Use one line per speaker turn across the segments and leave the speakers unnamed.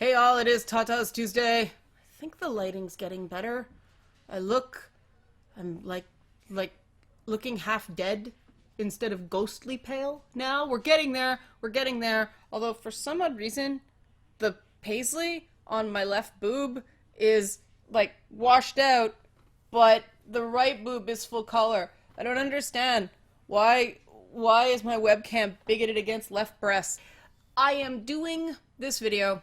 Hey all, it is Tata's Tuesday. I think the lighting's getting better. I'm like looking half dead instead of ghostly pale now. We're getting there. Although for some odd reason, the paisley on my left boob is like washed out, but the right boob is full color. I don't understand. Why is my webcam bigoted against left breast? I am doing this video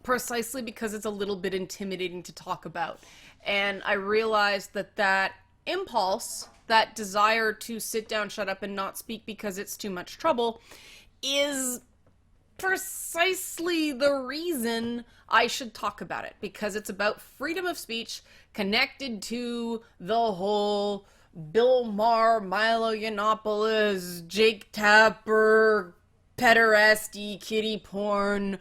precisely because it's a little bit intimidating to talk about. And I realized that impulse, that desire to sit down, shut up, and not speak because it's too much trouble, is precisely the reason I should talk about it. Because it's about freedom of speech connected to the whole Bill Maher, Milo Yiannopoulos, Jake Tapper, pederasty, kitty porn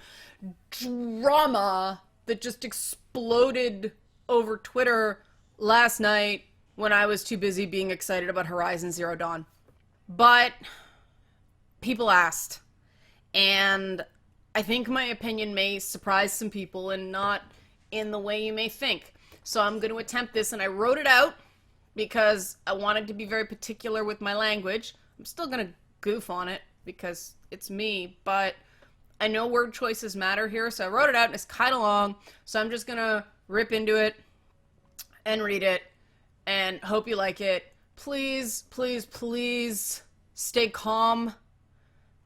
drama that just exploded over Twitter last night when I was too busy being excited about Horizon Zero Dawn. But people asked, and I think my opinion may surprise some people and not in the way you may think. So I'm going to attempt this, and I wrote it out because I wanted to be very particular with my language. I'm still going to goof on it because it's me, but I know word choices matter here, so I wrote it out, and it's kind of long, so I'm just going to rip into it and read it and hope you like it. Please, please, please stay calm.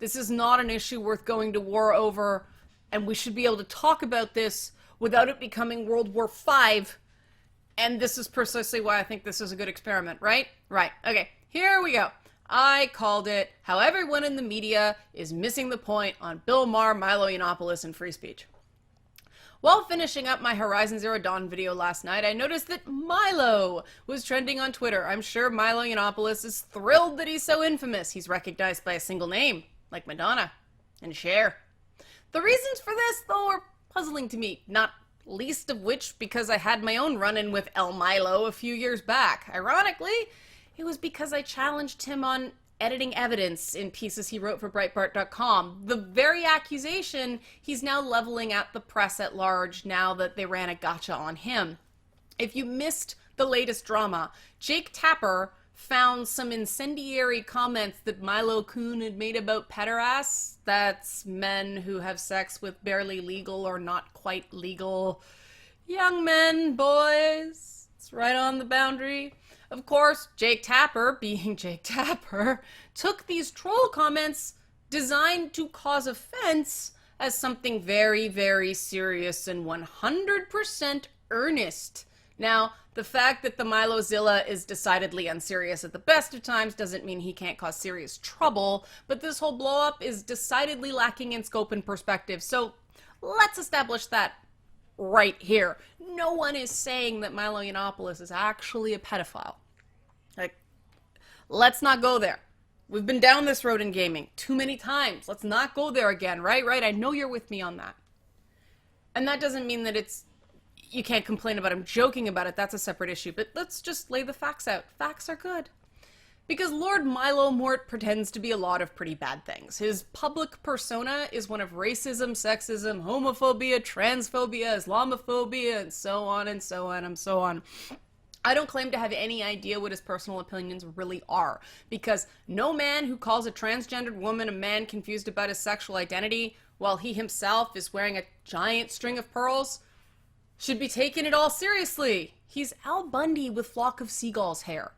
This is not an issue worth going to war over, and we should be able to talk about this without it becoming World War V. And this is precisely why I think this is a good experiment, right? Right. Okay, here we go. I called it How Everyone in the Media is Missing the Point on Bill Maher, Milo Yiannopoulos, and Free Speech. While finishing up my Horizon Zero Dawn video last night, I noticed that Milo was trending on Twitter. I'm sure Milo Yiannopoulos is thrilled that he's so infamous. He's recognized by a single name, like Madonna and Cher. The reasons for this, though, are puzzling to me, not least of which because I had my own run-in with El Milo a few years back. Ironically, it was because I challenged him on editing evidence in pieces he wrote for Breitbart.com. The very accusation he's now leveling at the press at large now that they ran a gotcha on him. If you missed the latest drama, Jake Tapper found some incendiary comments that Milo Kuhn had made about pederasts. That's men who have sex with barely legal or not quite legal young men, boys. It's right on the boundary. Of course, Jake Tapper, being Jake Tapper, took these troll comments designed to cause offense as something very, very serious and 100% earnest. Now, the fact that the Milozilla is decidedly unserious at the best of times doesn't mean he can't cause serious trouble, but this whole blow-up is decidedly lacking in scope and perspective, so let's establish that right here. No one is saying that Milo Yiannopoulos is actually a pedophile. Like, let's not go there. We've been down this road in gaming too many times. Let's not go there again, right? I know you're with me on that. And that doesn't mean that you can't complain about him joking about it. That's a separate issue. But let's just lay the facts out. Facts are good. Because Lord Milo Mort pretends to be a lot of pretty bad things. His public persona is one of racism, sexism, homophobia, transphobia, Islamophobia, and so on and so on and so on. I don't claim to have any idea what his personal opinions really are, because no man who calls a transgendered woman a man confused about his sexual identity, while he himself is wearing a giant string of pearls, should be taken at all seriously. He's Al Bundy with Flock of Seagulls hair.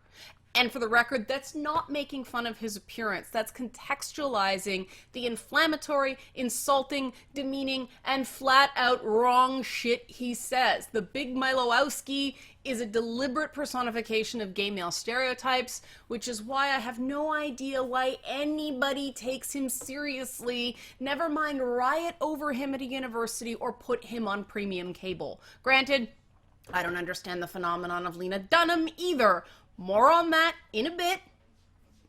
And for the record, that's not making fun of his appearance. That's contextualizing the inflammatory, insulting, demeaning, and flat-out wrong shit he says. The Big Milowski is a deliberate personification of gay male stereotypes, which is why I have no idea why anybody takes him seriously, never mind riot over him at a university or put him on premium cable. Granted, I don't understand the phenomenon of Lena Dunham either. More on that in a bit.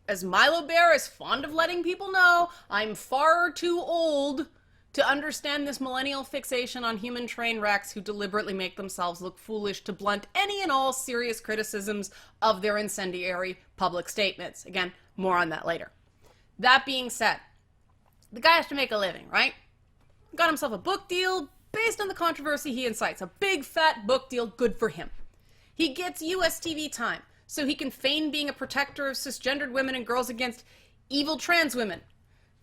As Milo Bear is fond of letting people know, I'm far too old to understand this millennial fixation on human train wrecks who deliberately make themselves look foolish to blunt any and all serious criticisms of their incendiary public statements. Again, more on that later. That being said, the guy has to make a living, right? Got himself a book deal, big based on the controversy he incites. A big fat book deal, good for him. He gets US TV time, so he can feign being a protector of cisgendered women and girls against evil trans women.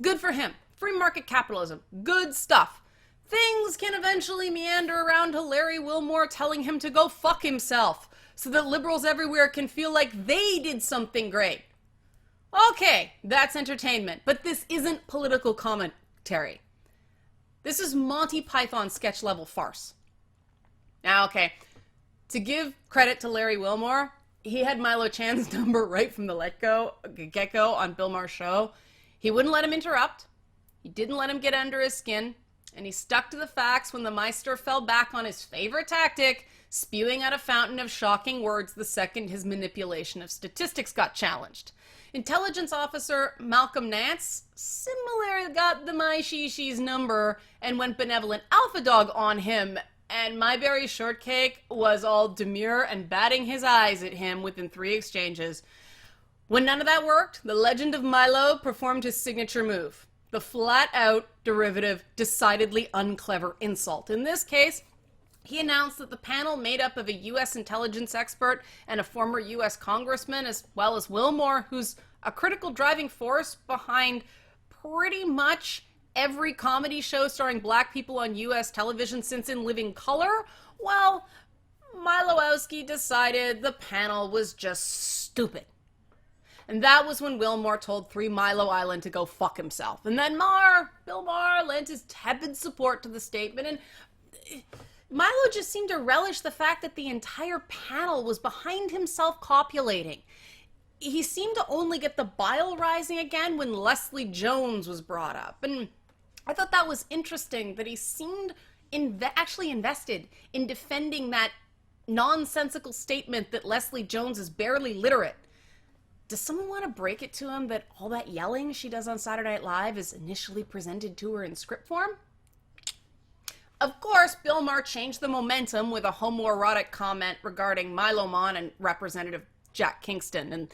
Good for him. Free market capitalism. Good stuff. Things can eventually meander around to Larry Wilmore telling him to go fuck himself, so that liberals everywhere can feel like they did something great. Okay, that's entertainment, but this isn't political commentary. This is Monty Python sketch level farce. Now, okay, to give credit to Larry Wilmore, he had Milo Chan's number right from the get-go on Bill Maher's show. He wouldn't let him interrupt. He didn't let him get under his skin. And he stuck to the facts when the Meister fell back on his favorite tactic, spewing out a fountain of shocking words the second his manipulation of statistics got challenged. Intelligence officer Malcolm Nance similarly got the My Shishi's number and went benevolent alpha dog on him, and My Berry Shortcake was all demure and batting his eyes at him within 3 exchanges. When none of that worked, the legend of Milo performed his signature move. The flat-out, derivative, decidedly unclever insult. In this case, he announced that the panel made up of a U.S. intelligence expert and a former U.S. congressman, as well as Wilmore, who's a critical driving force behind pretty much every comedy show starring black people on U.S. television since In Living Color. Well, Milowski decided the panel was just stupid. And that was when Wilmore told 3 Milo Island to go fuck himself. And then Bill Maher lent his tepid support to the statement, and Milo just seemed to relish the fact that the entire panel was behind him self-copulating. He seemed to only get the bile rising again when Leslie Jones was brought up. And I thought that was interesting that he seemed actually invested in defending that nonsensical statement that Leslie Jones is barely literate. Does someone want to break it to him that all that yelling she does on Saturday Night Live is initially presented to her in script form? Of course, Bill Maher changed the momentum with a homoerotic comment regarding Milo Mon and Representative Jack Kingston, and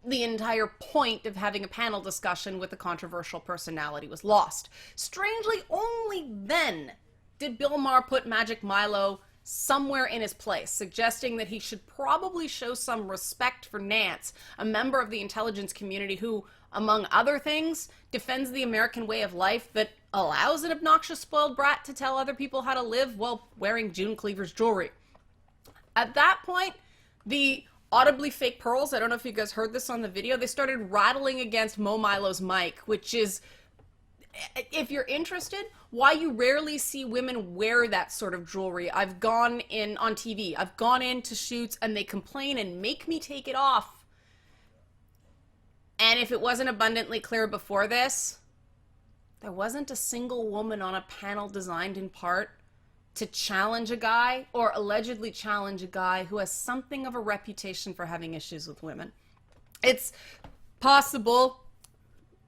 the entire point of having a panel discussion with a controversial personality was lost. Strangely, only then did Bill Maher put Magic Milo somewhere in his place, suggesting that he should probably show some respect for Nance, a member of the intelligence community who, among other things, defends the American way of life that allows an obnoxious spoiled brat to tell other people how to live while wearing June Cleaver's jewelry. At that point, the audibly fake pearls, I don't know if you guys heard this on the video, they started rattling against Mo Milo's mic, which is, if you're interested, why you rarely see women wear that sort of jewelry. I've gone in on TV, I've gone into shoots, and they complain and make me take it off. And if it wasn't abundantly clear before this, there wasn't a single woman on a panel designed in part to challenge a guy, or allegedly challenge a guy who has something of a reputation for having issues with women. It's possible,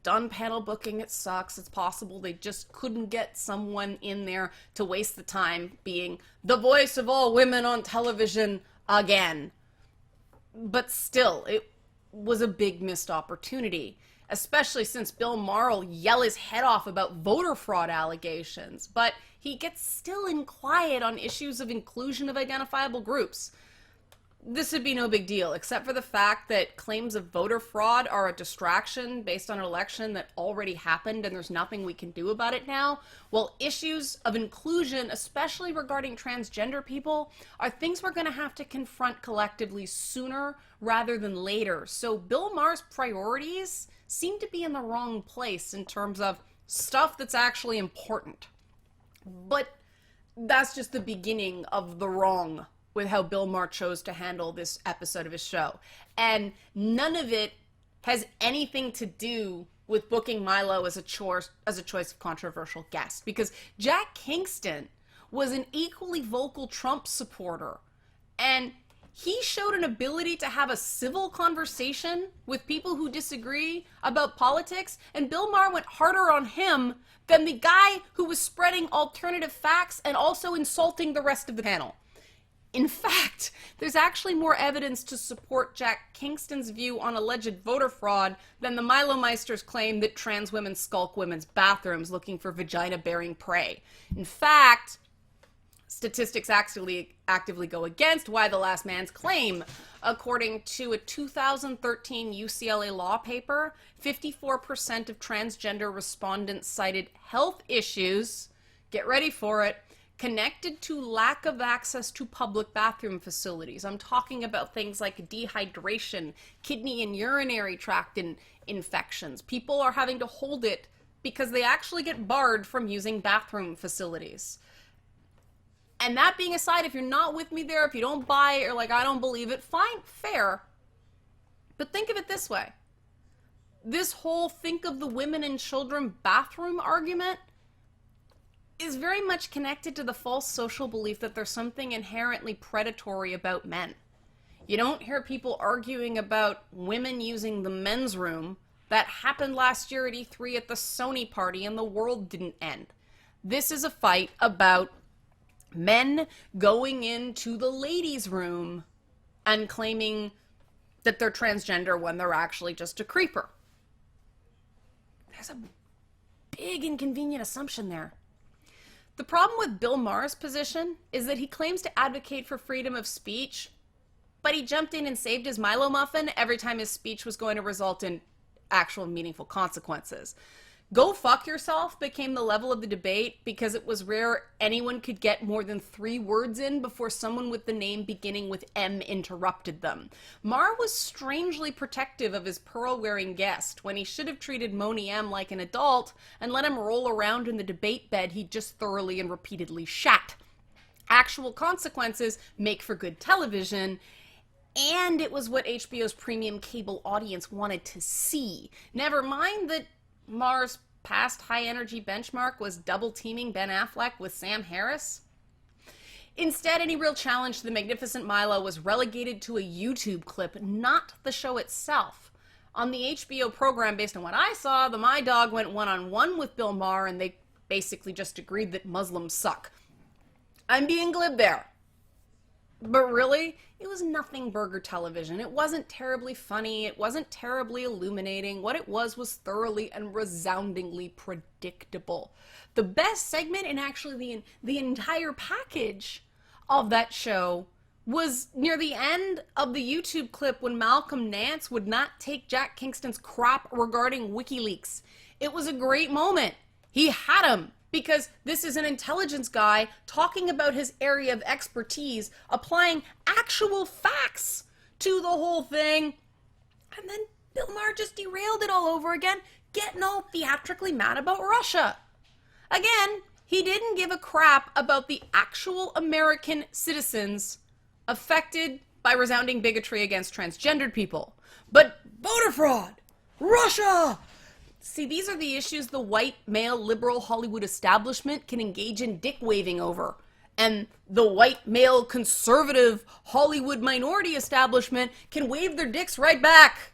done panel booking, it sucks. It's possible they just couldn't get someone in there to waste the time being the voice of all women on television again. But still, it was a big missed opportunity, especially since Bill Maher will yell his head off about voter fraud allegations, but he gets still in quiet on issues of inclusion of identifiable groups. This would be no big deal, except for the fact that claims of voter fraud are a distraction based on an election that already happened and there's nothing we can do about it now, while issues of inclusion, especially regarding transgender people, are things we're going to have to confront collectively sooner rather than later. So Bill Maher's priorities seem to be in the wrong place in terms of stuff that's actually important. But that's just the beginning of the wrong with how Bill Maher chose to handle this episode of his show. And none of it has anything to do with booking Milo as a choice of controversial guest, because Jack Kingston was an equally vocal Trump supporter, and he showed an ability to have a civil conversation with people who disagree about politics, and Bill Maher went harder on him than the guy who was spreading alternative facts and also insulting the rest of the panel. In fact, there's actually more evidence to support Jack Kingston's view on alleged voter fraud than the Milo Meisters' claim that trans women skulk women's bathrooms looking for vagina-bearing prey. In fact, statistics actively go against Y the Last Man's claim. According to a 2013 UCLA law paper, 54% of transgender respondents cited health issues, get ready for it, connected to lack of access to public bathroom facilities. I'm talking about things like dehydration, kidney and urinary tract infections. People are having to hold it because they actually get barred from using bathroom facilities. And that being aside, if you're not with me there, if you don't buy it, or like, I don't believe it, fine, fair. But think of it this way. This whole think of the women and children bathroom argument is very much connected to the false social belief that there's something inherently predatory about men. You don't hear people arguing about women using the men's room. That happened last year at E3 at the Sony party, and the world didn't end. This is a fight about men going into the ladies' room and claiming that they're transgender when they're actually just a creeper. There's a big inconvenient assumption there. The problem with Bill Maher's position is that he claims to advocate for freedom of speech, but he jumped in and saved his Milo muffin every time his speech was going to result in actual meaningful consequences. Go fuck yourself became the level of the debate because it was rare anyone could get more than 3 words in before someone with the name beginning with M interrupted them. Maher was strangely protective of his pearl-wearing guest when he should have treated Moni M like an adult and let him roll around in the debate bed he just thoroughly and repeatedly shat. Actual consequences make for good television, and it was what HBO's premium cable audience wanted to see. Never mind that Maher's past high-energy benchmark was double-teaming Ben Affleck with Sam Harris. Instead, any real challenge to the magnificent Milo was relegated to a YouTube clip, not the show itself. On the HBO program, based on what I saw, the My Dog went one-on-one with Bill Maher, and they basically just agreed that Muslims suck. I'm being glib there. But really, it was nothing burger television. It wasn't terribly funny. It wasn't terribly illuminating. What it was thoroughly and resoundingly predictable. The best segment, and actually the entire package of that show, was near the end of the YouTube clip when Malcolm Nance would not take Jack Kingston's crap regarding WikiLeaks. It was a great moment. He had him. Because this is an intelligence guy talking about his area of expertise, applying actual facts to the whole thing. And then Bill Maher just derailed it all over again, getting all theatrically mad about Russia. Again, he didn't give a crap about the actual American citizens affected by resounding bigotry against transgendered people. But voter fraud, Russia. See, these are the issues the white, male, liberal Hollywood establishment can engage in dick-waving over. And the white, male, conservative Hollywood minority establishment can wave their dicks right back.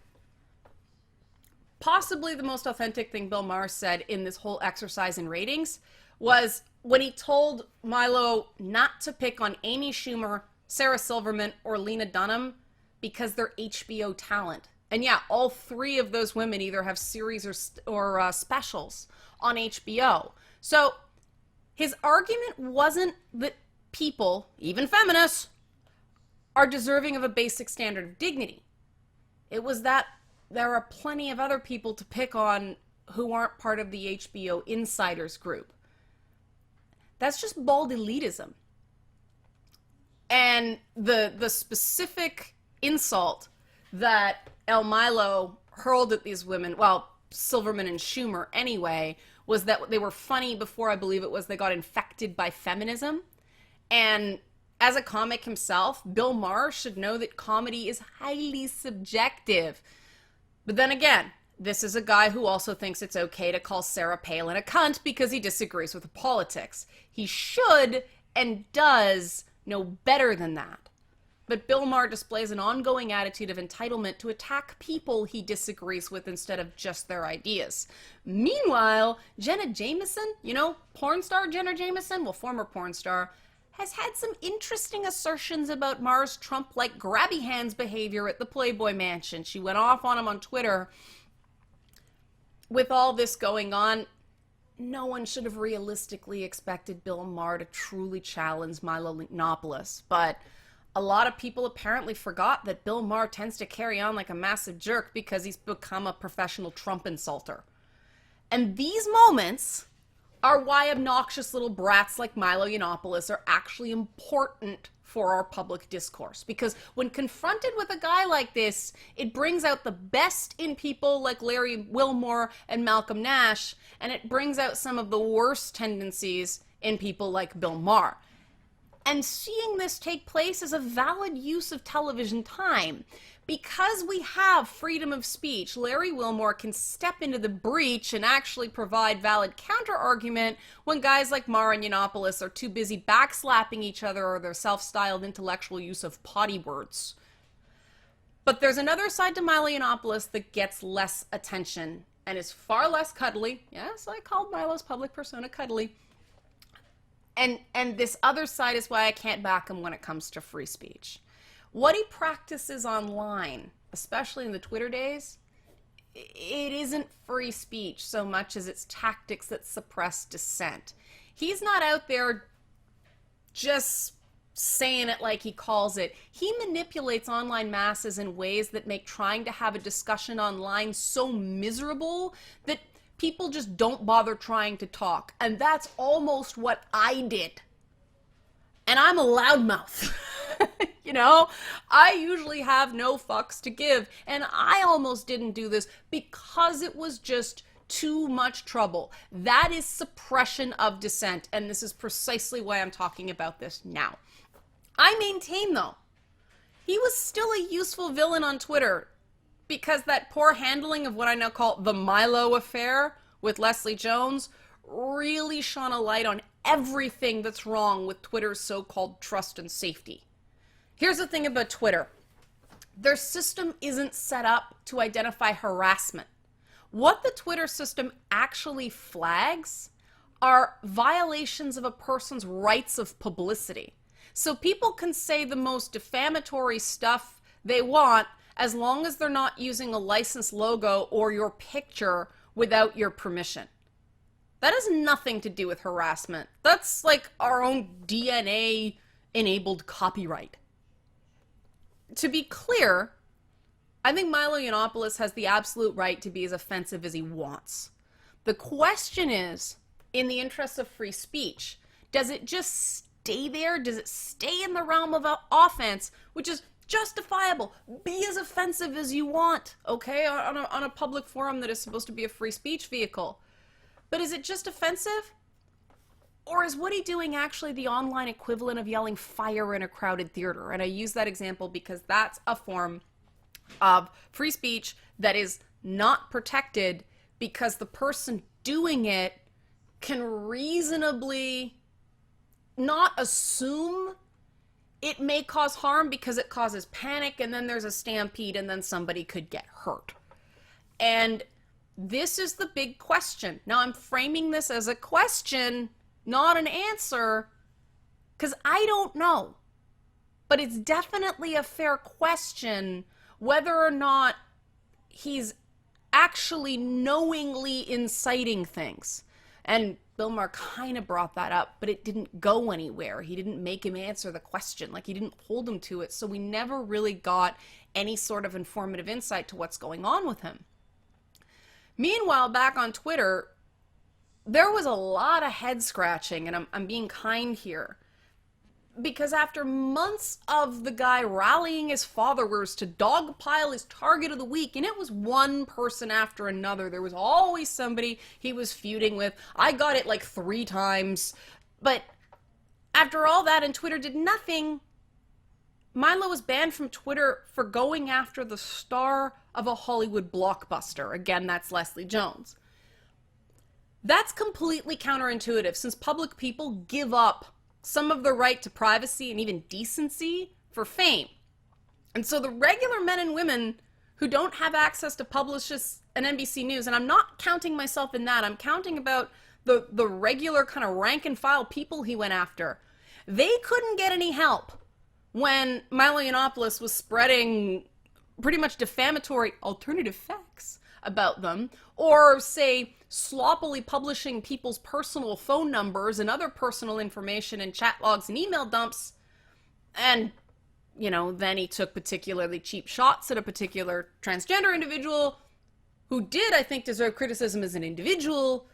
Possibly the most authentic thing Bill Maher said in this whole exercise in ratings was when he told Milo not to pick on Amy Schumer, Sarah Silverman, or Lena Dunham because they're HBO talent. And yeah, all 3 of those women either have series or specials on HBO. So his argument wasn't that people, even feminists, are deserving of a basic standard of dignity. It was that there are plenty of other people to pick on who aren't part of the HBO insiders group. That's just bald elitism. And the specific insult that El Milo hurled at these women, well, Silverman and Schumer anyway, was that they were funny before, I believe it was, they got infected by feminism. And as a comic himself, Bill Maher should know that comedy is highly subjective. But then again, this is a guy who also thinks it's okay to call Sarah Palin a cunt because he disagrees with her politics. He should and does know better than that. But Bill Maher displays an ongoing attitude of entitlement to attack people he disagrees with instead of just their ideas. Meanwhile, Jenna Jameson, porn star Jenna Jameson, well, former porn star, has had some interesting assertions about Maher's Trump-like grabby hands behavior at the Playboy Mansion. She went off on him on Twitter. With all this going on, no one should have realistically expected Bill Maher to truly challenge Milo Yiannopoulos, but a lot of people apparently forgot that Bill Maher tends to carry on like a massive jerk because he's become a professional Trump insulter. And these moments are why obnoxious little brats like Milo Yiannopoulos are actually important for our public discourse. Because when confronted with a guy like this, it brings out the best in people like Larry Wilmore and Malcolm Nash, and it brings out some of the worst tendencies in people like Bill Maher. And seeing this take place is a valid use of television time. Because we have freedom of speech, Larry Wilmore can step into the breach and actually provide valid counter-argument when guys like Maher and Yiannopoulos are too busy backslapping each other or their self-styled intellectual use of potty words. But there's another side to Milo Yiannopoulos that gets less attention and is far less cuddly. Yes, I called Milo's public persona cuddly. And this other side is why I can't back him when it comes to free speech. What he practices online, especially in the Twitter days, it isn't free speech so much as it's tactics that suppress dissent. He's not out there just saying it like he calls it. He manipulates online masses in ways that make trying to have a discussion online so miserable that people just don't bother trying to talk. And that's almost what I did. And I'm a loudmouth. You know, I usually have no fucks to give. And I almost didn't do this because it was just too much trouble. That is suppression of dissent. And this is precisely why I'm talking about this now. I maintain, though, he was still a useful villain on Twitter because that poor handling of what I now call the Milo affair with Leslie Jones really shone a light on everything that's wrong with Twitter's so-called trust and safety. Here's the thing about Twitter. Their system isn't set up to identify harassment. What the Twitter system actually flags are violations of a person's rights of publicity. So people can say the most defamatory stuff they want as long as they're not using a licensed logo or your picture without your permission. That has nothing to do with harassment. That's like our own DNA-enabled copyright. To be clear, I think Milo Yiannopoulos has the absolute right to be as offensive as he wants. The question is, in the interests of free speech, does it just stay there? Does it stay in the realm of offense, which is justifiable? Be as offensive as you want, okay, on a public forum that is supposed to be a free speech vehicle. But is it just offensive? Or is what he's doing actually the online equivalent of yelling fire in a crowded theater? And I use that example because that's a form of free speech that is not protected because the person doing it can reasonably not assume it may cause harm because it causes panic and then there's a stampede and then somebody could get hurt. And this is the big question. Now I'm framing this as a question, not an answer, because I don't know. But it's definitely a fair question whether or not he's actually knowingly inciting things. And Bill Maher kind of brought that up, but it didn't go anywhere. He didn't make him answer the question. Like, he didn't hold him to it. So we never really got any sort of informative insight to what's going on with him. Meanwhile, back on Twitter, there was a lot of head scratching, and I'm being kind here. Because after months of the guy rallying his followers to dogpile his target of the week, and it was one person after another, there was always somebody he was feuding with. I got it like 3 times. But after all that, and Twitter did nothing, Milo was banned from Twitter for going after the star of a Hollywood blockbuster. Again, that's Leslie Jones. That's completely counterintuitive, since public people give up some of the right to privacy and even decency for fame. And so the regular men and women who don't have access to Publicis and NBC News, and I'm not counting myself in that, I'm counting about the regular kind of rank and file people he went after, they couldn't get any help when Milo Yiannopoulos was spreading pretty much defamatory alternative facts about them, or say sloppily publishing people's personal phone numbers and other personal information in chat logs and email dumps. And, then he took particularly cheap shots at a particular transgender individual who did, I think, deserve criticism as an individual,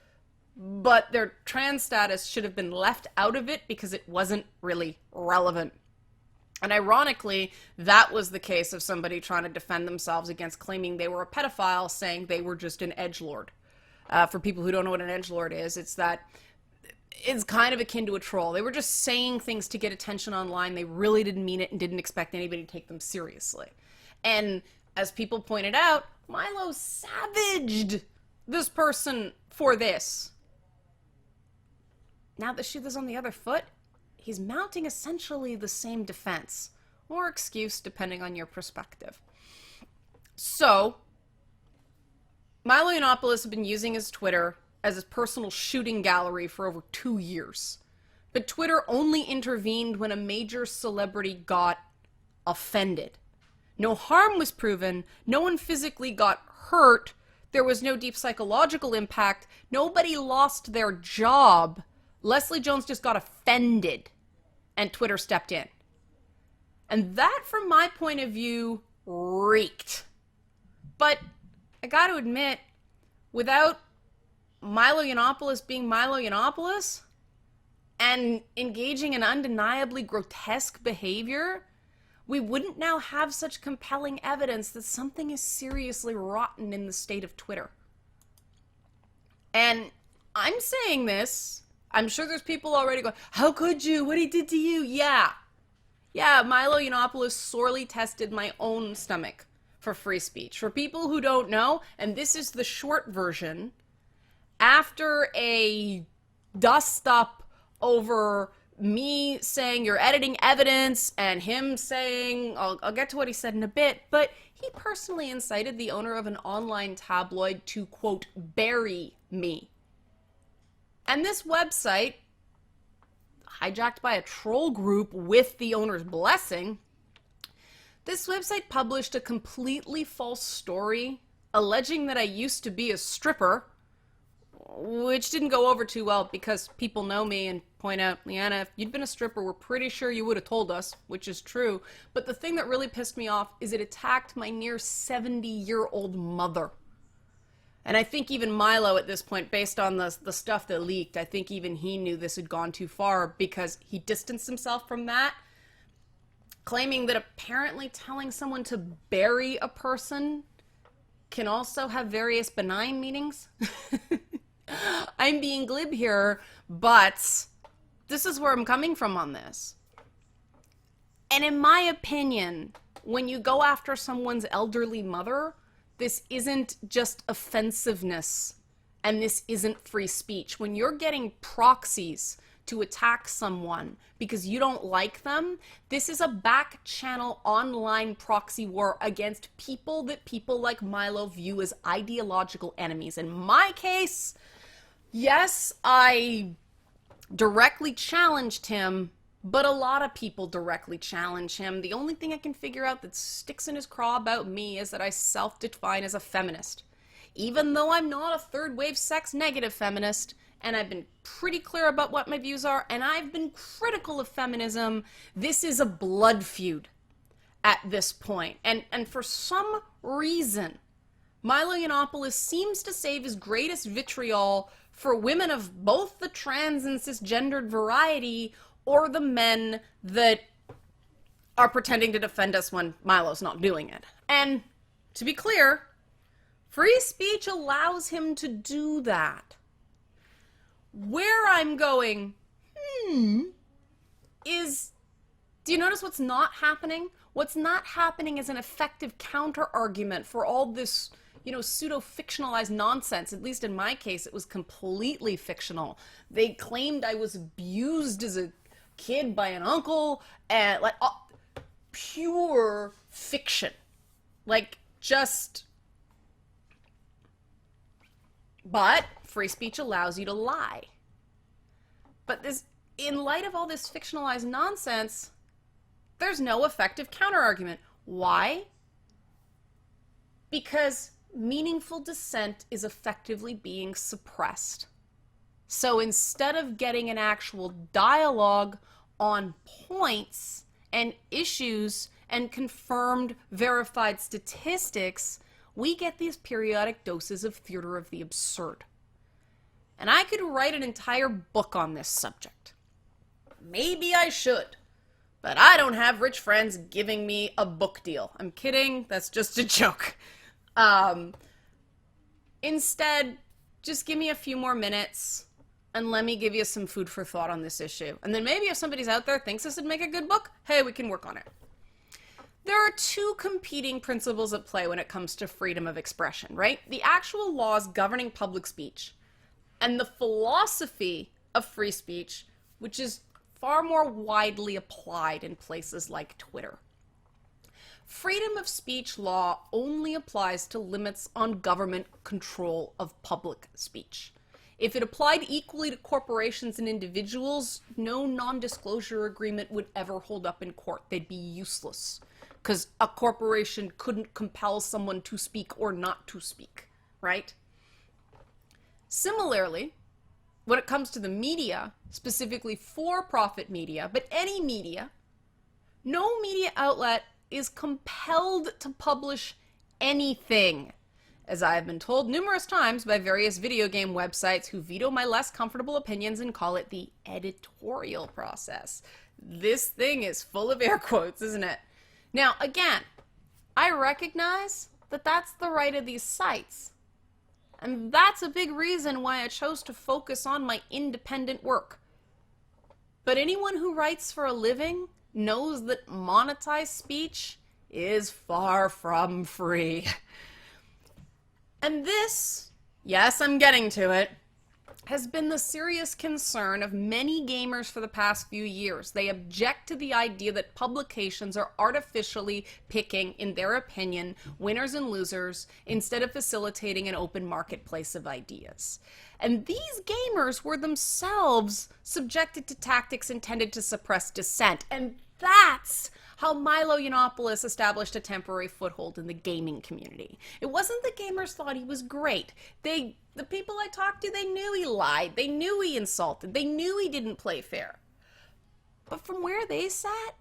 but their trans status should have been left out of it because it wasn't really relevant. And ironically, that was the case of somebody trying to defend themselves against claiming they were a pedophile, saying they were just an edgelord. For people who don't know what an edgelord is, it's kind of akin to a troll. They were just saying things to get attention online. They really didn't mean it and didn't expect anybody to take them seriously. And as people pointed out, Milo savaged this person for this. Now the shoe is on the other foot. He's mounting essentially the same defense or excuse, depending on your perspective. So, Milo Yiannopoulos has been using his Twitter as his personal shooting gallery for over 2 years. But Twitter only intervened when a major celebrity got offended. No harm was proven. No one physically got hurt. There was no deep psychological impact. Nobody lost their job. Leslie Jones just got offended, and Twitter stepped in. And that, from my point of view, reeked. But I got to admit, without Milo Yiannopoulos being Milo Yiannopoulos and engaging in undeniably grotesque behavior, we wouldn't now have such compelling evidence that something is seriously rotten in the state of Twitter. And I'm saying this, I'm sure there's people already going, how could you? What he did to you? Yeah, Milo Yiannopoulos sorely tested my own stomach for free speech. For people who don't know, and this is the short version, after a dust-up over me saying you're editing evidence and him saying, I'll get to what he said in a bit, but he personally incited the owner of an online tabloid to, quote, bury me. And this website, hijacked by a troll group with the owner's blessing, this website published a completely false story alleging that I used to be a stripper, which didn't go over too well because people know me and point out, Leanna, if you'd been a stripper, we're pretty sure you would have told us, which is true. But the thing that really pissed me off is it attacked my near 70-year-old mother. And I think even Milo at this point, based on the stuff that leaked, I think even he knew this had gone too far because he distanced himself from that, claiming that apparently telling someone to bury a person can also have various benign meanings. I'm being glib here, but this is where I'm coming from on this. And in my opinion, when you go after someone's elderly mother, this isn't just offensiveness, and this isn't free speech. When you're getting proxies to attack someone because you don't like them, this is a back channel online proxy war against people that people like Milo view as ideological enemies. In my case, yes, I directly challenged him, but a lot of people directly challenge him. The only thing I can figure out that sticks in his craw about me is that I self-define as a feminist. Even though I'm not a third-wave sex-negative feminist, and I've been pretty clear about what my views are, and I've been critical of feminism, this is a blood feud at this point. And for some reason, Milo Yiannopoulos seems to save his greatest vitriol for women of both the trans and cisgendered variety or the men that are pretending to defend us when Milo's not doing it. And to be clear, free speech allows him to do that. Where I'm going, is, do you notice what's not happening? What's not happening is an effective counter-argument for all this, pseudo-fictionalized nonsense. At least in my case, it was completely fictional. They claimed I was abused as a kid by an uncle, and pure fiction. But free speech allows you to lie. But in light of all this fictionalized nonsense, there's no effective counterargument. Why? Because meaningful dissent is effectively being suppressed. So instead of getting an actual dialogue on points and issues and confirmed, verified statistics, we get these periodic doses of theater of the absurd. And I could write an entire book on this subject. Maybe I should, but I don't have rich friends giving me a book deal. I'm kidding, that's just a joke. Instead, just give me a few more minutes and let me give you some food for thought on this issue. And then maybe if somebody's out there thinks this would make a good book, hey, we can work on it. There are two competing principles at play when it comes to freedom of expression, right? The actual laws governing public speech and the philosophy of free speech, which is far more widely applied in places like Twitter. Freedom of speech law only applies to limits on government control of public speech. If it applied equally to corporations and individuals, no non-disclosure agreement would ever hold up in court. They'd be useless, because a corporation couldn't compel someone to speak or not to speak, right? Similarly, when it comes to the media, specifically for-profit media, but any media, no media outlet is compelled to publish anything, as I have been told numerous times by various video game websites who veto my less comfortable opinions and call it the editorial process. This thing is full of air quotes, isn't it? Now, again, I recognize that that's the right of these sites. And that's a big reason why I chose to focus on my independent work. But anyone who writes for a living knows that monetized speech is far from free. And this, yes, I'm getting to it, has been the serious concern of many gamers for the past few years. They object to the idea that publications are artificially picking, in their opinion, winners and losers instead of facilitating an open marketplace of ideas. And these gamers were themselves subjected to tactics intended to suppress dissent. And that's how Milo Yiannopoulos established a temporary foothold in the gaming community. It wasn't that gamers thought he was great. The people I talked to, they knew he lied. They knew he insulted. They knew he didn't play fair. But from where they sat,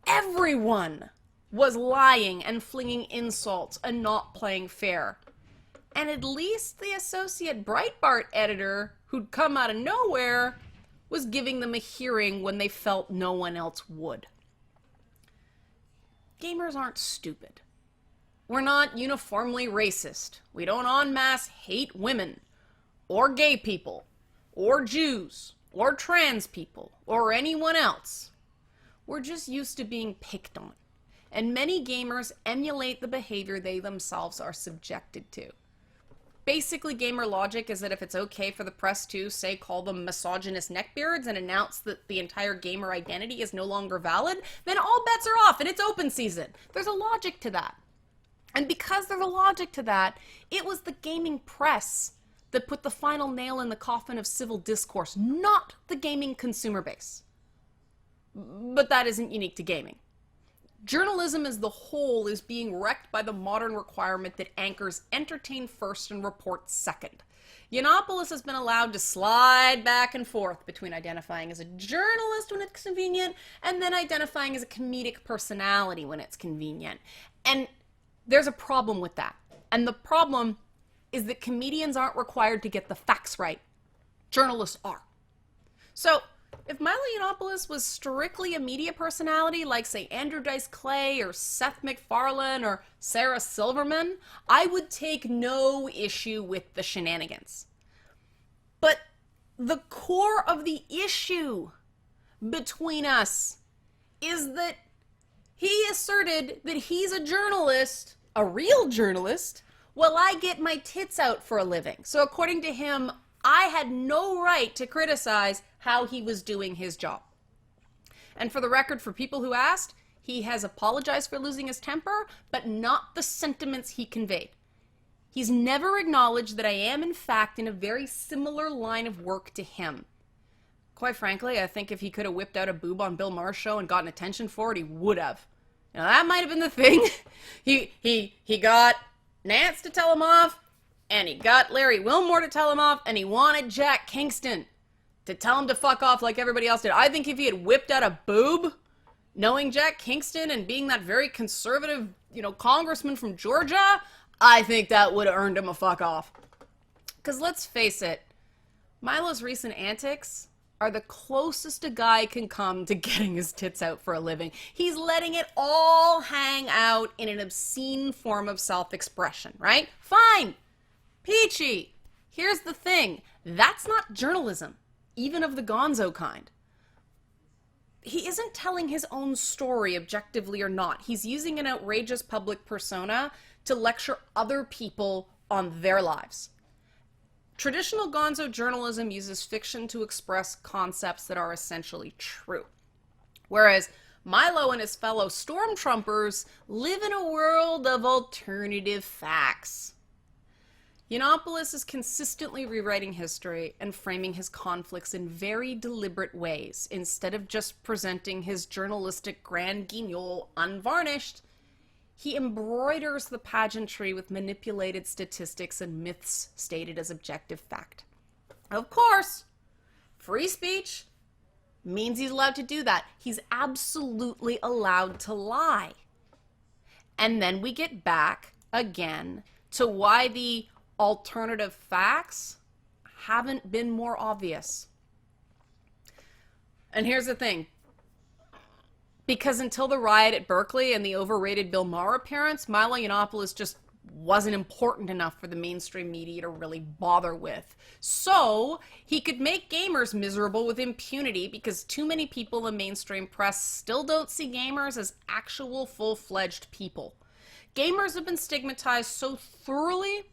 everyone was lying and flinging insults and not playing fair. And at least the associate Breitbart editor, who'd come out of nowhere, was giving them a hearing when they felt no one else would. Gamers aren't stupid. We're not uniformly racist. We don't en masse hate women, or gay people, or Jews, or trans people, or anyone else. We're just used to being picked on. And many gamers emulate the behavior they themselves are subjected to. Basically, gamer logic is that if it's okay for the press to, say, call them misogynist neckbeards and announce that the entire gamer identity is no longer valid, then all bets are off and it's open season. There's a logic to that. And because there's a logic to that, it was the gaming press that put the final nail in the coffin of civil discourse, not the gaming consumer base. But that isn't unique to gaming. Journalism as the whole is being wrecked by the modern requirement that anchors entertain first and report second. Yiannopoulos has been allowed to slide back and forth between identifying as a journalist when it's convenient and then identifying as a comedic personality when it's convenient. And there's a problem with that. And the problem is that comedians aren't required to get the facts right. Journalists are. So, if Milo Yiannopoulos was strictly a media personality like, say, Andrew Dice Clay or Seth MacFarlane or Sarah Silverman, I would take no issue with the shenanigans. But the core of the issue between us is that he asserted that he's a journalist, a real journalist, while I get my tits out for a living. So according to him, I had no right to criticize how he was doing his job. And for the record, for people who asked, he has apologized for losing his temper, but not the sentiments he conveyed. He's never acknowledged that I am, in fact, in a very similar line of work to him. Quite frankly, I think if he could have whipped out a boob on Bill Maher's show and gotten attention for it, he would have. Now, that might have been the thing. He got Nance to tell him off, and he got Larry Wilmore to tell him off, and he wanted Jack Kingston to tell him to fuck off like everybody else did. I think if he had whipped out a boob, knowing Jack Kingston and being that very conservative, congressman from Georgia, I think that would have earned him a fuck off. Because let's face it, Milo's recent antics are the closest a guy can come to getting his tits out for a living. He's letting it all hang out in an obscene form of self-expression, right? Fine. Peachy. Here's the thing. That's not journalism, even of the gonzo kind. He isn't telling his own story objectively or not. He's using an outrageous public persona to lecture other people on their lives. Traditional gonzo journalism uses fiction to express concepts that are essentially true. Whereas Milo and his fellow stormtroopers live in a world of alternative facts. Yiannopoulos is consistently rewriting history and framing his conflicts in very deliberate ways. Instead of just presenting his journalistic grand guignol unvarnished, he embroiders the pageantry with manipulated statistics and myths stated as objective fact. Of course, free speech means he's allowed to do that. He's absolutely allowed to lie. And then we get back again to why the alternative facts haven't been more obvious. And here's the thing. Because until the riot at Berkeley and the overrated Bill Maher appearance, Milo Yiannopoulos just wasn't important enough for the mainstream media to really bother with. So he could make gamers miserable with impunity because too many people in the mainstream press still don't see gamers as actual full-fledged people. Gamers have been stigmatized so thoroughly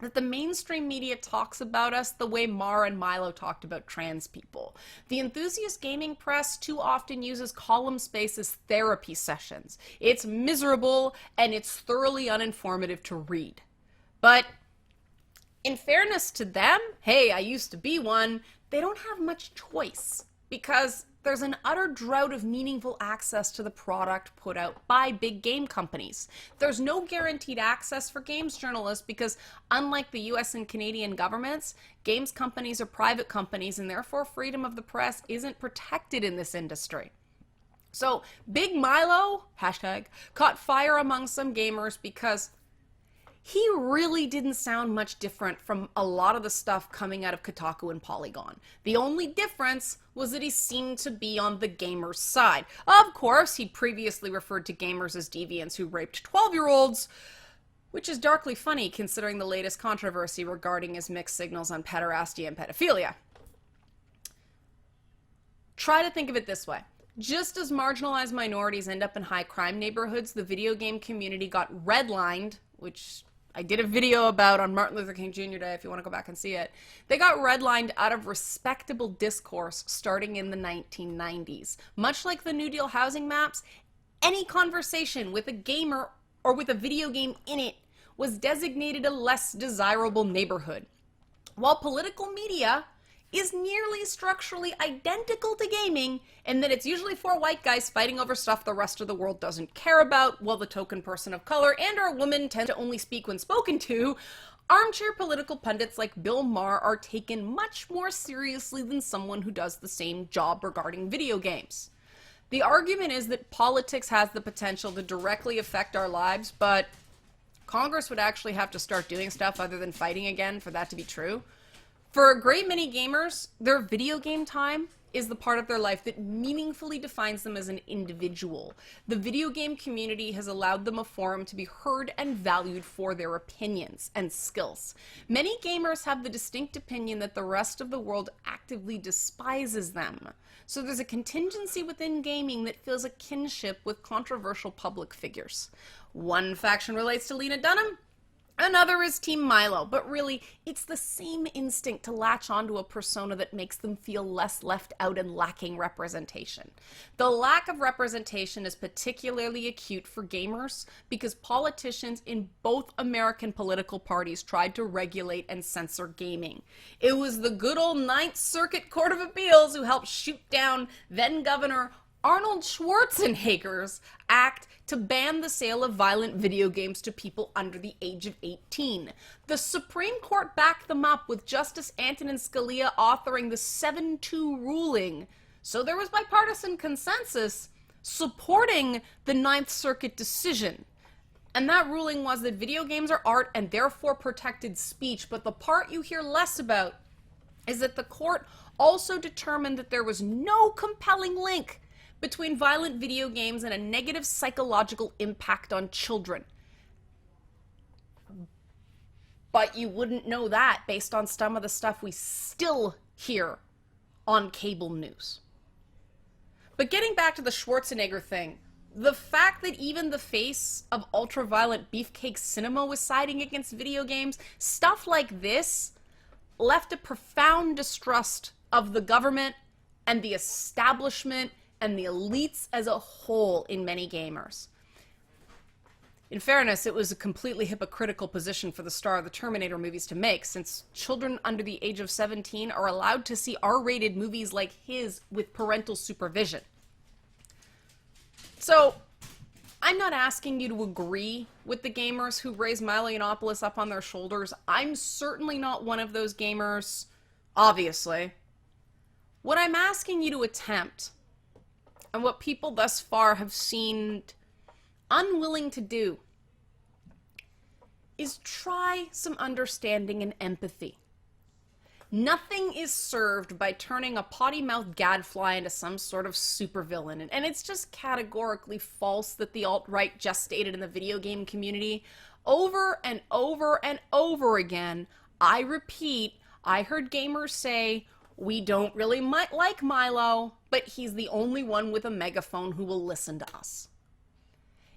that the mainstream media talks about us the way Maher and Milo talked about trans people. The enthusiast gaming press too often uses column space as therapy sessions. It's miserable and it's thoroughly uninformative to read. But in fairness to them, hey, I used to be one, they don't have much choice because there's an utter drought of meaningful access to the product put out by big game companies. There's no guaranteed access for games journalists because, unlike the US and Canadian governments, games companies are private companies and therefore freedom of the press isn't protected in this industry. So Big Milo, hashtag, caught fire among some gamers because he really didn't sound much different from a lot of the stuff coming out of Kotaku and Polygon. The only difference was that he seemed to be on the gamer's side. Of course, he'd previously referred to gamers as deviants who raped 12-year-olds, which is darkly funny considering the latest controversy regarding his mixed signals on pederasty and pedophilia. Try to think of it this way. Just as marginalized minorities end up in high crime neighborhoods, the video game community got redlined, which I did a video about on Martin Luther King Jr. Day if you want to go back and see it. They got redlined out of respectable discourse starting in the 1990s. Much like the New Deal housing maps, any conversation with a gamer or with a video game in it was designated a less desirable neighborhood. While political media is nearly structurally identical to gaming in that it's usually four white guys fighting over stuff the rest of the world doesn't care about, while the token person of color and or women tend to only speak when spoken to, armchair political pundits like Bill Maher are taken much more seriously than someone who does the same job regarding video games. The argument is that politics has the potential to directly affect our lives, but Congress would actually have to start doing stuff other than fighting again for that to be true. For a great many gamers, their video game time is the part of their life that meaningfully defines them as an individual. The video game community has allowed them a forum to be heard and valued for their opinions and skills. Many gamers have the distinct opinion that the rest of the world actively despises them. So there's a contingency within gaming that feels a kinship with controversial public figures. One faction relates to Lena Dunham, another is Team Milo, but really, it's the same instinct to latch onto a persona that makes them feel less left out and lacking representation. The lack of representation is particularly acute for gamers because politicians in both American political parties tried to regulate and censor gaming. It was the good old Ninth Circuit Court of Appeals who helped shoot down then-Governor Arnold Schwarzenegger's act to ban the sale of violent video games to people under the age of 18. The Supreme Court backed them up with Justice Antonin Scalia authoring the 7-2 ruling. So there was bipartisan consensus supporting the Ninth Circuit decision. And that ruling was that video games are art and therefore protected speech. But the part you hear less about is that the court also determined that there was no compelling link between violent video games and a negative psychological impact on children. But you wouldn't know that based on some of the stuff we still hear on cable news. But getting back to the Schwarzenegger thing, the fact that even the face of ultra-violent beefcake cinema was siding against video games, stuff like this left a profound distrust of the government and the establishment and the elites as a whole in many gamers. In fairness, it was a completely hypocritical position for the star of the Terminator movies to make, since children under the age of 17 are allowed to see R-rated movies like his with parental supervision. So, I'm not asking you to agree with the gamers who raise Milo Yiannopoulos up on their shoulders. I'm certainly not one of those gamers, obviously. What I'm asking you to attempt, and what people thus far have seemed unwilling to do, is try some understanding and empathy. Nothing is served by turning a potty-mouthed gadfly into some sort of supervillain, and it's just categorically false that the alt-right gestated in the video game community. Over and over and over again, I repeat, I heard gamers say, we don't really like Milo, but he's the only one with a megaphone who will listen to us.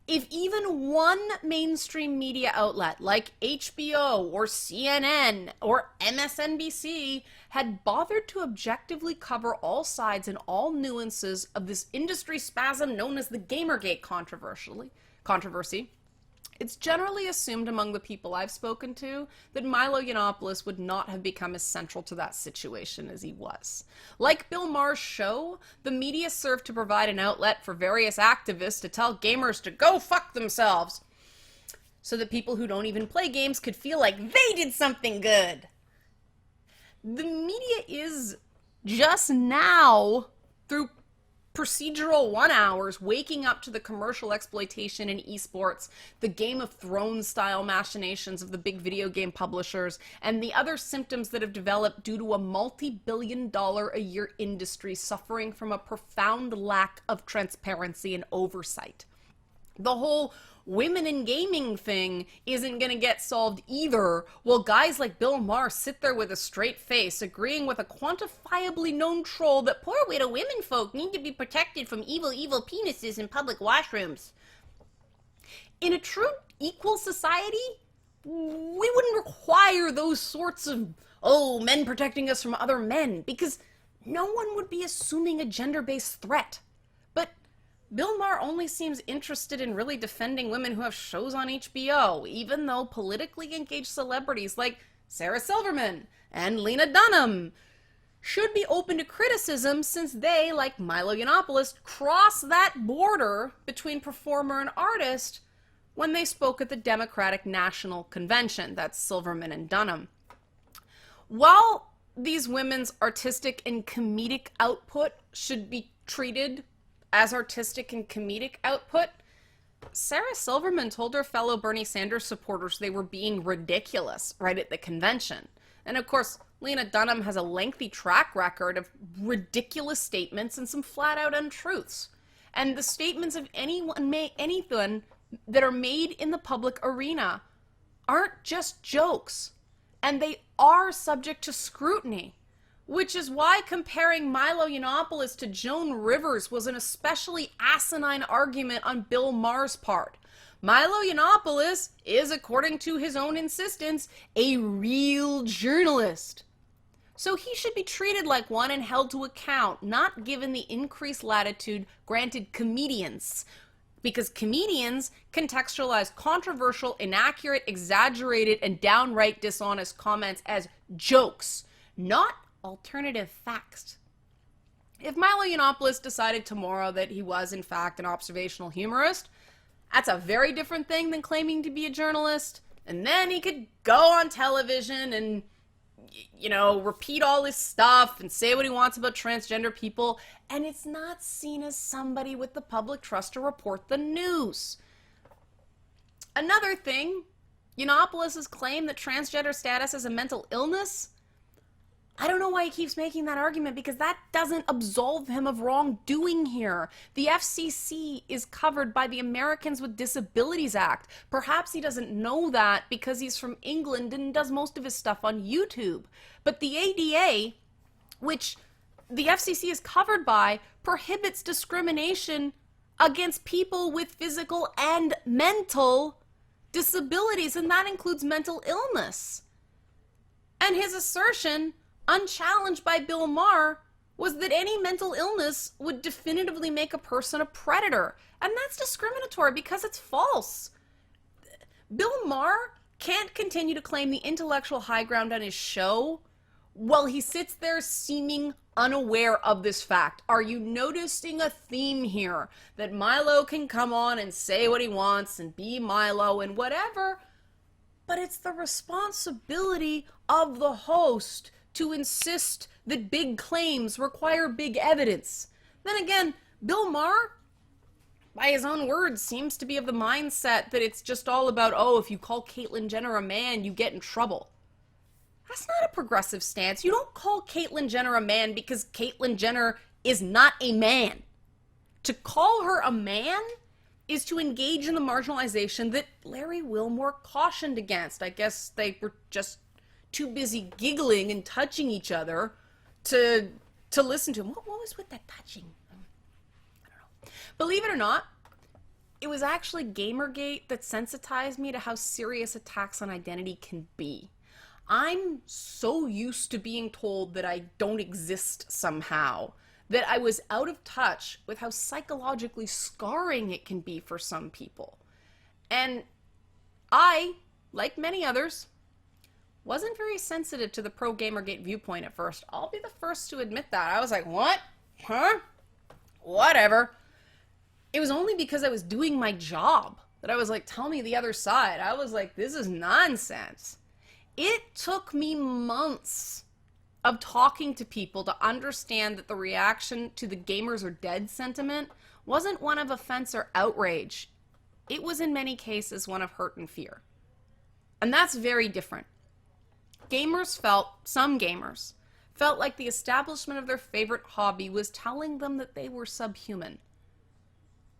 If even one mainstream media outlet like HBO or CNN or MSNBC had bothered to objectively cover all sides and all nuances of this industry spasm known as the Gamergate controversy, it's generally assumed among the people I've spoken to that Milo Yiannopoulos would not have become as central to that situation as he was. Like Bill Maher's show, the media served to provide an outlet for various activists to tell gamers to go fuck themselves, so that people who don't even play games could feel like they did something good. The media is just now, through procedural 1 hours, waking up to the commercial exploitation in esports, the Game of Thrones style machinations of the big video game publishers, and the other symptoms that have developed due to a multi-billion-dollar-a-year industry suffering from a profound lack of transparency and oversight. The whole women in gaming thing isn't going to get solved either, while guys like Bill Maher sit there with a straight face, agreeing with a quantifiably known troll that poor widow women folk need to be protected from evil, evil penises in public washrooms. In a true equal society, we wouldn't require those sorts of, men protecting us from other men, because no one would be assuming a gender-based threat. But Bill Maher only seems interested in really defending women who have shows on HBO, even though politically engaged celebrities like Sarah Silverman and Lena Dunham should be open to criticism, since they, like Milo Yiannopoulos, cross that border between performer and artist when they spoke at the Democratic National Convention. That's Silverman and Dunham. While these women's artistic and comedic output should be treated as artistic and comedic output, Sarah Silverman told her fellow Bernie Sanders supporters they were being ridiculous right at the convention. And of course, Lena Dunham has a lengthy track record of ridiculous statements and some flat-out untruths. And the statements of anything that are made in the public arena aren't just jokes, and they are subject to scrutiny. Which is why comparing Milo Yiannopoulos to Joan Rivers was an especially asinine argument on Bill Maher's part. Milo Yiannopoulos is, according to his own insistence, a real journalist. So he should be treated like one and held to account, not given the increased latitude granted comedians. Because comedians contextualize controversial, inaccurate, exaggerated, and downright dishonest comments as jokes, not alternative facts. If Milo Yiannopoulos decided tomorrow that he was, in fact, an observational humorist, that's a very different thing than claiming to be a journalist. And then he could go on television and, repeat all his stuff and say what he wants about transgender people. And it's not seen as somebody with the public trust to report the news. Another thing, Yiannopoulos' claim that transgender status is a mental illness, I don't know why he keeps making that argument, because that doesn't absolve him of wrongdoing here. The FCC is covered by the Americans with Disabilities Act. Perhaps he doesn't know that because he's from England and does most of his stuff on YouTube. But the ADA, which the FCC is covered by, prohibits discrimination against people with physical and mental disabilities, and that includes mental illness. And his assertion, unchallenged by Bill Maher, was that any mental illness would definitively make a person a predator. And that's discriminatory because it's false. Bill Maher can't continue to claim the intellectual high ground on his show while he sits there seeming unaware of this fact. Are you noticing a theme here? That Milo can come on and say what he wants and be Milo and whatever, but it's the responsibility of the host to insist that big claims require big evidence. Then again, Bill Maher, by his own words, seems to be of the mindset that it's just all about, if you call Caitlyn Jenner a man, you get in trouble. That's not a progressive stance. You don't call Caitlyn Jenner a man because Caitlyn Jenner is not a man. To call her a man is to engage in the marginalization that Larry Wilmore cautioned against. I guess they were just too busy giggling and touching each other to listen to him. What was with that touching? I don't know. Believe it or not, it was actually Gamergate that sensitized me to how serious attacks on identity can be. I'm so used to being told that I don't exist somehow that I was out of touch with how psychologically scarring it can be for some people. And I, like many others, wasn't very sensitive to the pro-Gamergate viewpoint at first. I'll be the first to admit that. I was like, what? Huh? Whatever. It was only because I was doing my job that I was like, tell me the other side. I was like, this is nonsense. It took me months of talking to people to understand that the reaction to the gamers are dead sentiment wasn't one of offense or outrage. It was in many cases one of hurt and fear. And that's very different. Some gamers felt like the establishment of their favorite hobby was telling them that they were subhuman.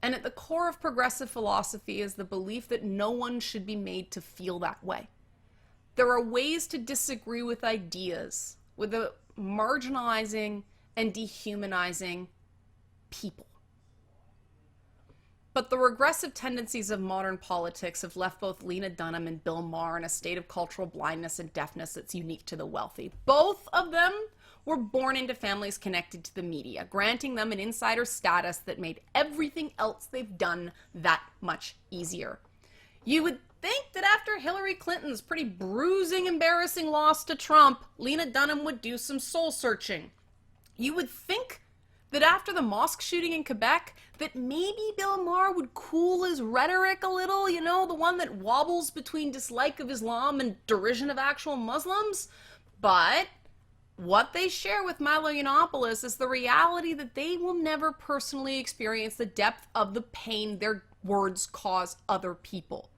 And at the core of progressive philosophy is the belief that no one should be made to feel that way. There are ways to disagree with ideas without marginalizing and dehumanizing people. But the regressive tendencies of modern politics have left both Lena Dunham and Bill Maher in a state of cultural blindness and deafness that's unique to the wealthy. Both of them were born into families connected to the media, granting them an insider status that made everything else they've done that much easier. You would think that after Hillary Clinton's pretty bruising, embarrassing loss to Trump, Lena Dunham would do some soul searching. You would think that after the mosque shooting in Quebec, that maybe Bill Maher would cool his rhetoric a little, the one that wobbles between dislike of Islam and derision of actual Muslims. But what they share with Milo Yiannopoulos is the reality that they will never personally experience the depth of the pain their words cause other people,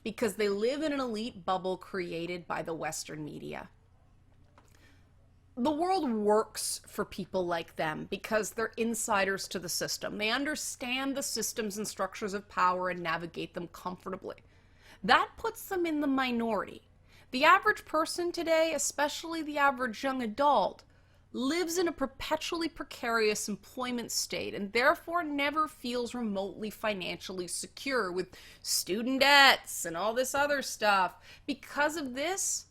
because they live in an elite bubble created by the Western media. The world works for people like them because they're insiders to the system. They understand the systems and structures of power and navigate them comfortably. That puts them in the minority. The average person today, especially the average young adult, lives in a perpetually precarious employment state and therefore never feels remotely financially secure with student debts and all this other stuff. Because of this,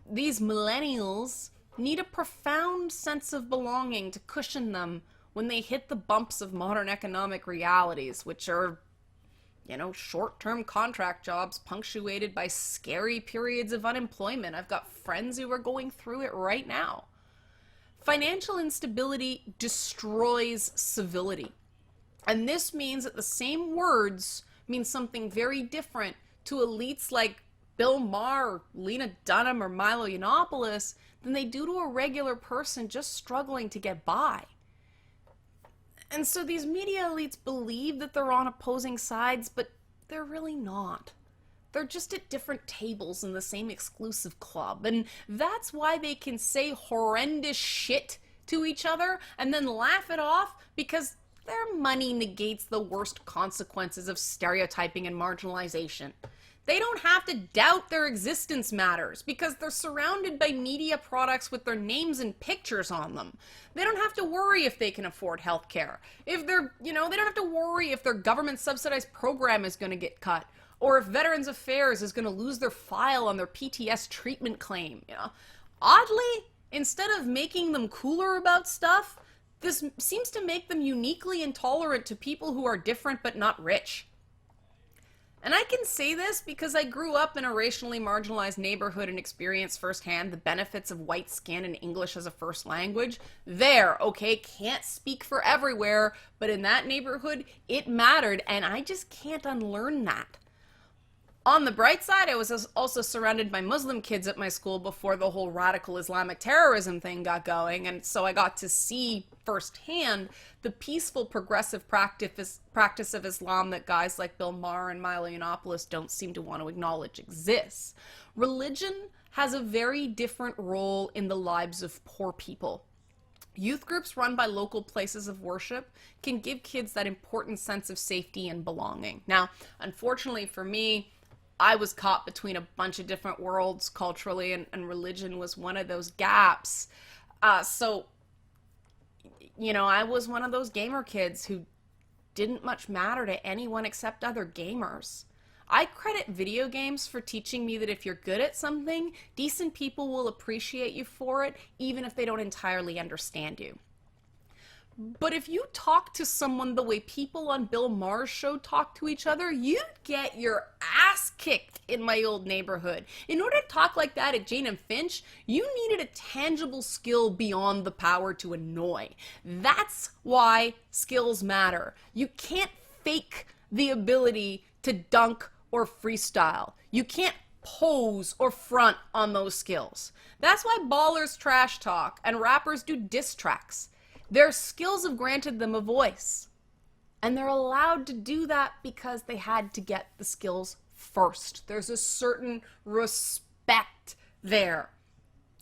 these millennials need a profound sense of belonging to cushion them when they hit the bumps of modern economic realities, which are, short-term contract jobs punctuated by scary periods of unemployment. I've got friends who are going through it right now. Financial instability destroys civility. And this means that the same words mean something very different to elites like Bill Maher, Lena Dunham, or Milo Yiannopoulos than they do to a regular person just struggling to get by. And so these media elites believe that they're on opposing sides, but they're really not. They're just at different tables in the same exclusive club. And that's why they can say horrendous shit to each other and then laugh it off, because their money negates the worst consequences of stereotyping and marginalization. They don't have to doubt their existence matters because they're surrounded by media products with their names and pictures on them. They don't have to worry if they can afford healthcare. If they're, they don't have to worry if their government subsidized program is going to get cut, or if Veterans Affairs is going to lose their file on their PTS treatment claim. Oddly, instead of making them cooler about stuff, this seems to make them uniquely intolerant to people who are different but not rich. And I can say this because I grew up in a racially marginalized neighborhood and experienced firsthand the benefits of white skin and English as a first language. Can't speak for everywhere, but in that neighborhood, it mattered, and I just can't unlearn that. On the bright side, I was also surrounded by Muslim kids at my school before the whole radical Islamic terrorism thing got going, and so I got to see firsthand the peaceful, progressive practice of Islam that guys like Bill Maher and Milo Yiannopoulos don't seem to want to acknowledge exists. Religion has a very different role in the lives of poor people. Youth groups run by local places of worship can give kids that important sense of safety and belonging. Now, unfortunately for me, I was caught between a bunch of different worlds culturally, and religion was one of those gaps. I was one of those gamer kids who didn't much matter to anyone except other gamers. I credit video games for teaching me that if you're good at something, decent people will appreciate you for it, even if they don't entirely understand you. But if you talk to someone the way people on Bill Maher's show talk to each other, you'd get your ass kicked in my old neighborhood. In order to talk like that at Jane and Finch, you needed a tangible skill beyond the power to annoy. That's why skills matter. You can't fake the ability to dunk or freestyle. You can't pose or front on those skills. That's why ballers trash talk and rappers do diss tracks. Their skills have granted them a voice. And they're allowed to do that because they had to get the skills first. There's a certain respect there.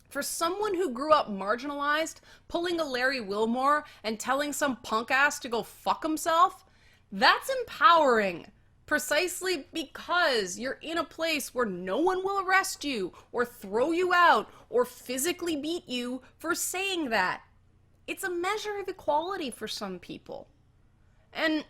For someone who grew up marginalized, pulling a Larry Wilmore and telling some punk ass to go fuck himself, that's empowering. Precisely because you're in a place where no one will arrest you or throw you out or physically beat you for saying that. It's a measure of equality for some people. And,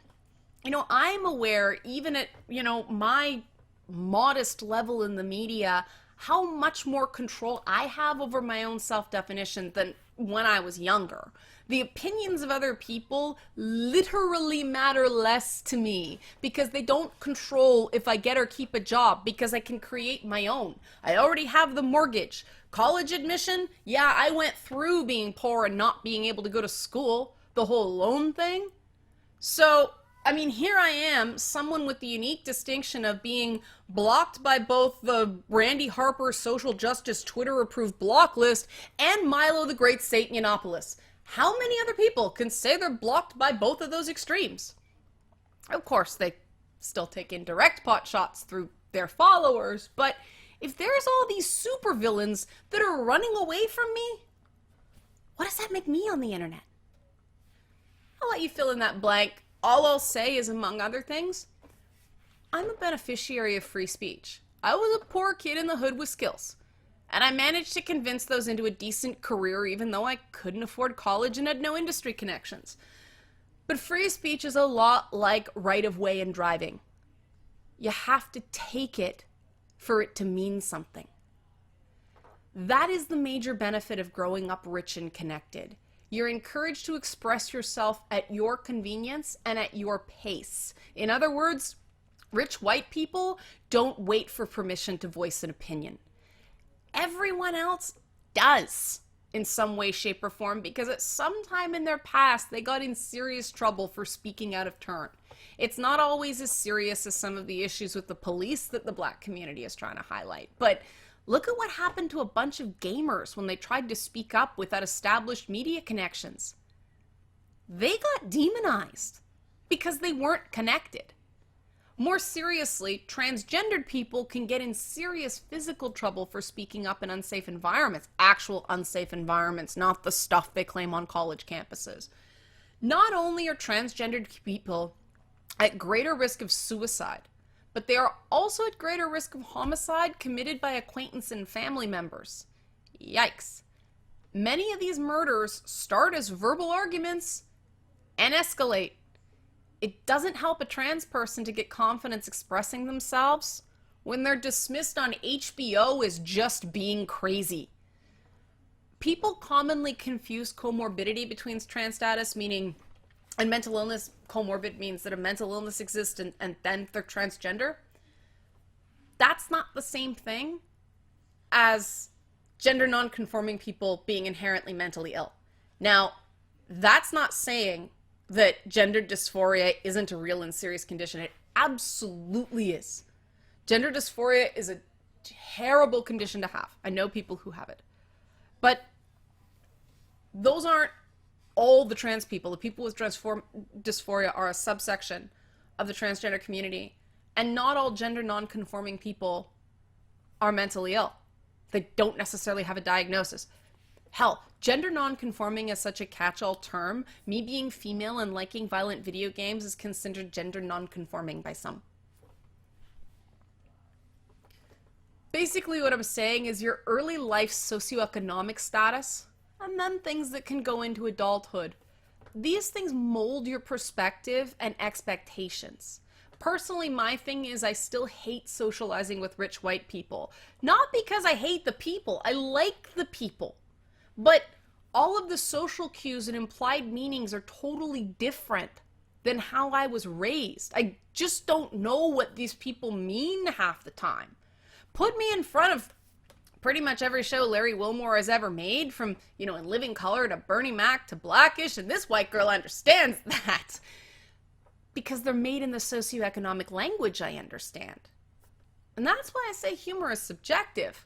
I'm aware, even at, my modest level in the media, how much more control I have over my own self-definition than when I was younger. The opinions of other people literally matter less to me because they don't control if I get or keep a job, because I can create my own. I already have the mortgage. College admission, yeah, I went through being poor and not being able to go to school, the whole loan thing. So, here I am, someone with the unique distinction of being blocked by both the Randy Harper social justice Twitter-approved block list and Milo the Great Satan Yiannopoulos. How many other people can say they're blocked by both of those extremes? Of course, they still take indirect pot shots through their followers, but if there's all these supervillains that are running away from me, what does that make me on the internet? I'll let you fill in that blank. All I'll say is, among other things, I'm a beneficiary of free speech. I was a poor kid in the hood with skills, and I managed to convince those into a decent career even though I couldn't afford college and had no industry connections. But free speech is a lot like right-of-way in driving. You have to take it for it to mean something. That is the major benefit of growing up rich and connected. You're encouraged to express yourself at your convenience and at your pace. In other words, rich white people don't wait for permission to voice an opinion. Everyone else does. in some way, shape, or form because at some time in their past they got in serious trouble for speaking out of turn. It's not always as serious as some of the issues with the police that the Black community is trying to highlight. But look at what happened to a bunch of gamers when they tried to speak up without established media connections. They got demonized because they weren't connected. More seriously, transgendered people can get in serious physical trouble for speaking up in unsafe environments, actual unsafe environments, not the stuff they claim on college campuses. Not only are transgendered people at greater risk of suicide, but they are also at greater risk of homicide committed by acquaintance and family members. Yikes. Many of these murders start as verbal arguments and escalate. It doesn't help a trans person to get confidence expressing themselves when they're dismissed on HBO as just being crazy. People commonly confuse comorbidity between trans status, meaning, and mental illness. Comorbid means that a mental illness exists and then they're transgender. That's not the same thing as gender non-conforming people being inherently mentally ill. Now, that's not saying that gender dysphoria isn't a real and serious condition. It absolutely is. Gender dysphoria is a terrible condition to have. I know people who have it. But those aren't all the trans people. The people with dysphoria are a subsection of the transgender community. And not all gender non-conforming people are mentally ill. They don't necessarily have a diagnosis. Hell, gender non-conforming is such a catch-all term. Me being female and liking violent video games is considered gender non-conforming by some. Basically what I'm saying is your early life socioeconomic status, and then things that can go into adulthood. These things mold your perspective and expectations. Personally, my thing is I still hate socializing with rich white people. Not because I hate the people. I like the people. But all of the social cues and implied meanings are totally different than how I was raised. I just don't know what these people mean half the time. Put me in front of pretty much every show Larry Wilmore has ever made, from, In Living Color to Bernie Mac to Blackish, and this white girl understands that. Because they're made in the socioeconomic language I understand. And that's why I say humor is subjective.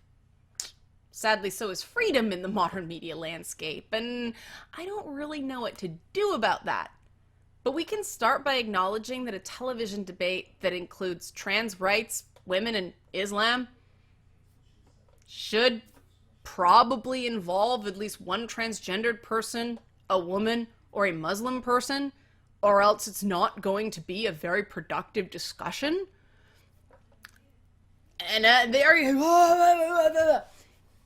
Sadly, so is freedom in the modern media landscape, and I don't really know what to do about that. But we can start by acknowledging that a television debate that includes trans rights, women, and Islam should probably involve at least one transgendered person, a woman, or a Muslim person, or else it's not going to be a very productive discussion. And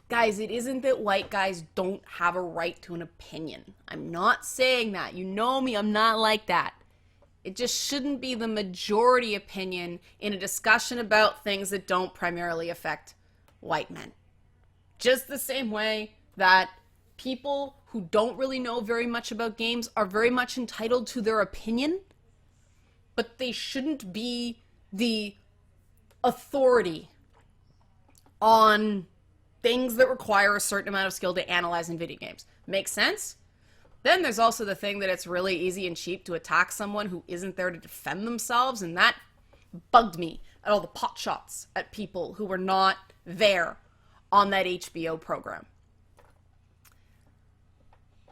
guys, it isn't that white guys don't have a right to an opinion. I'm not saying that. You know me, I'm not like that. It just shouldn't be the majority opinion in a discussion about things that don't primarily affect white men. Just the same way that people who don't really know very much about games are very much entitled to their opinion, but they shouldn't be the authority on things that require a certain amount of skill to analyze in video games. Make sense? Then there's also the thing that it's really easy and cheap to attack someone who isn't there to defend themselves, and that bugged me at all the pot shots at people who were not there on that HBO program.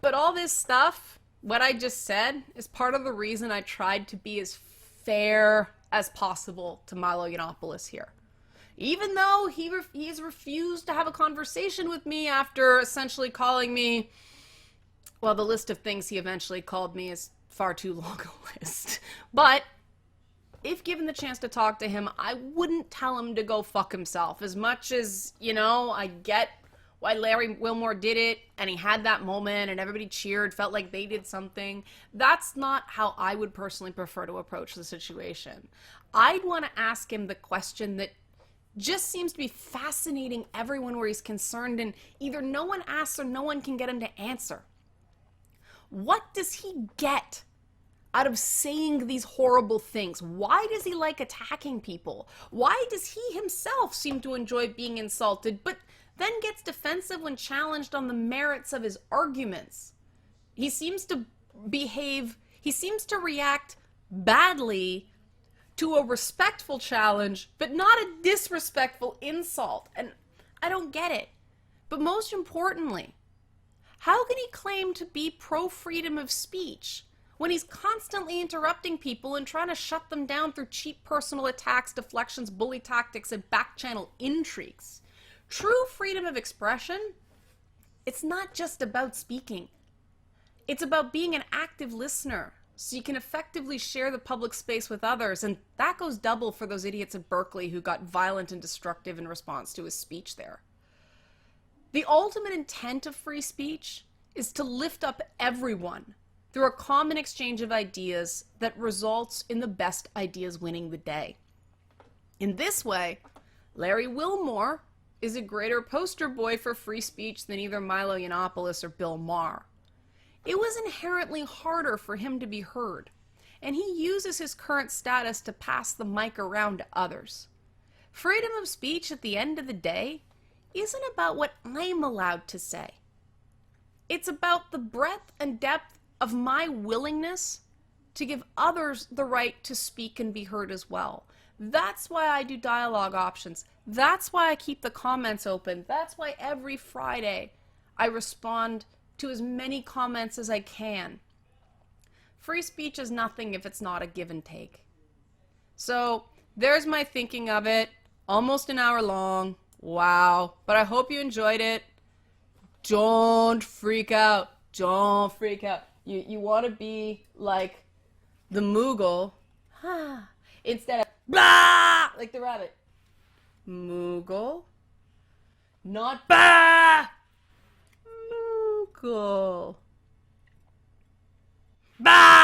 But all this stuff, what I just said, is part of the reason I tried to be as fair as possible to Milo Yiannopoulos here. Even though he's refused to have a conversation with me after essentially calling me, well, the list of things he eventually called me is far too long a list. But if given the chance to talk to him, I wouldn't tell him to go fuck himself. As much as, I get why Larry Wilmore did it, and he had that moment, and everybody cheered, felt like they did something. That's not how I would personally prefer to approach the situation. I'd want to ask him the question that just seems to be fascinating everyone where he's concerned, and either no one asks or no one can get him to answer. What does he get out of saying these horrible things? Why does he like attacking people? Why does he himself seem to enjoy being insulted, but then gets defensive when challenged on the merits of his arguments. He seems to react badly to a respectful challenge, but not a disrespectful insult. And I don't get it. But most importantly, how can he claim to be pro-freedom of speech when he's constantly interrupting people and trying to shut them down through cheap personal attacks, deflections, bully tactics, and back-channel intrigues? True freedom of expression, it's not just about speaking. It's about being an active listener so you can effectively share the public space with others, and that goes double for those idiots at Berkeley who got violent and destructive in response to his speech there. The ultimate intent of free speech is to lift up everyone through a common exchange of ideas that results in the best ideas winning the day. In this way, Larry Wilmore is a greater poster boy for free speech than either Milo Yiannopoulos or Bill Maher. It was inherently harder for him to be heard, and he uses his current status to pass the mic around to others. Freedom of speech at the end of the day isn't about what I'm allowed to say. It's about the breadth and depth of my willingness to give others the right to speak and be heard as well. That's why I do dialogue options. That's why I keep the comments open. That's why every Friday I respond to as many comments as I can. Free speech is nothing if it's not a give and take. So there's my thinking of it. Almost an hour long. Wow. But I hope you enjoyed it. Don't freak out. Don't freak out. You want to be like the Moogle instead of blah, like the rabbit. Moogle. Not bah. Moogle. Bah!